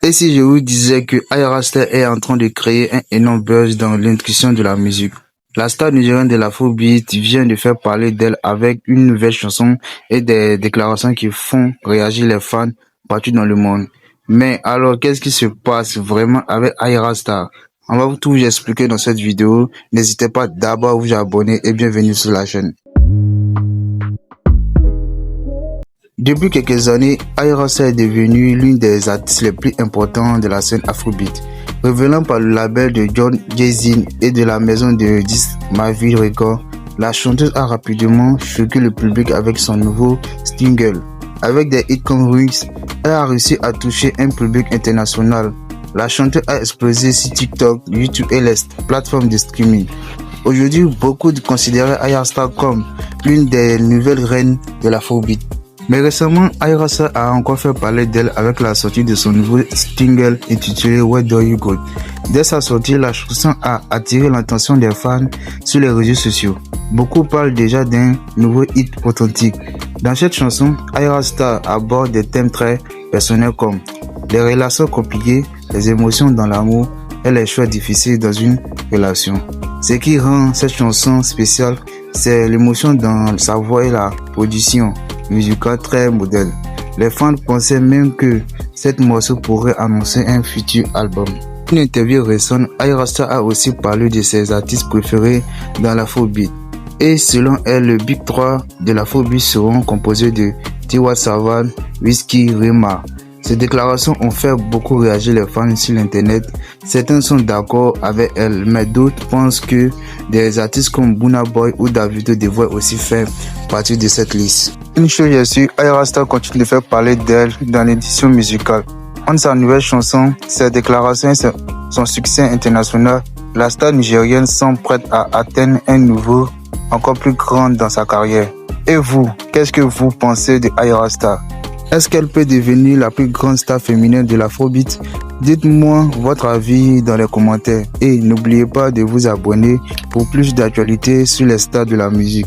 Et si je vous disais que Ayra Starr est en train de créer un énorme buzz dans l'industrie de la musique? La star nigérienne de l'Afrobeat vient de faire parler d'elle avec une nouvelle chanson et des déclarations qui font réagir les fans partout dans le monde. Mais alors, qu'est-ce qui se passe vraiment avec Ayra Starr? On va tout vous expliquer dans cette vidéo. N'hésitez pas d'abord à vous abonner et bienvenue sur la chaîne. Depuis quelques années, Ayra Starr est devenue l'une des artistes les plus importants de la scène Afrobeat. Révélant par le label de John Jay-Z et de la maison de disques Maverick Records, la chanteuse a rapidement choqué le public avec son nouveau single. Avec des hits comme Rings, elle a réussi à toucher un public international. La chanteuse a explosé sur TikTok, YouTube et les plateformes de streaming. Aujourd'hui, beaucoup considèrent Ayra Starr comme l'une des nouvelles reines de l'Afrobeat. Mais récemment, Ayra Starr a encore fait parler d'elle avec la sortie de son nouveau single intitulé Where Do You Go. Dès sa sortie, la chanson a attiré l'attention des fans sur les réseaux sociaux. Beaucoup parlent déjà d'un nouveau hit authentique. Dans cette chanson, Ayra Starr aborde des thèmes très personnels comme les relations compliquées, les émotions dans l'amour et les choix difficiles dans une relation. Ce qui rend cette chanson spéciale, c'est l'émotion dans sa voix et la production musicale très modèle. Les fans pensaient même que cette morceau pourrait annoncer un futur album. Dans une interview récente, Ayra Starr a aussi parlé de ses artistes préférés dans l'Afrobeat. Et selon elle, le Big 3 de l'Afrobeat seront composés de Tiwa Savage, Wizkid, Rema. Ces déclarations ont fait beaucoup réagir les fans sur l'internet. Certains sont d'accord avec elle, mais d'autres pensent que des artistes comme Burna Boy ou Davido devraient aussi faire partie de cette liste. Une chose est sûre, Ayra Starr continue de faire parler d'elle dans l'édition musicale. Entre sa nouvelle chanson, ses déclarations et son succès international, la star nigérienne semble prête à atteindre un niveau encore plus grand dans sa carrière. Et vous, qu'est-ce que vous pensez de Ayra Starr? Est-ce qu'elle peut devenir la plus grande star féminine de l'Afrobeat? Dites-moi votre avis dans les commentaires et n'oubliez pas de vous abonner pour plus d'actualités sur les stars de la musique.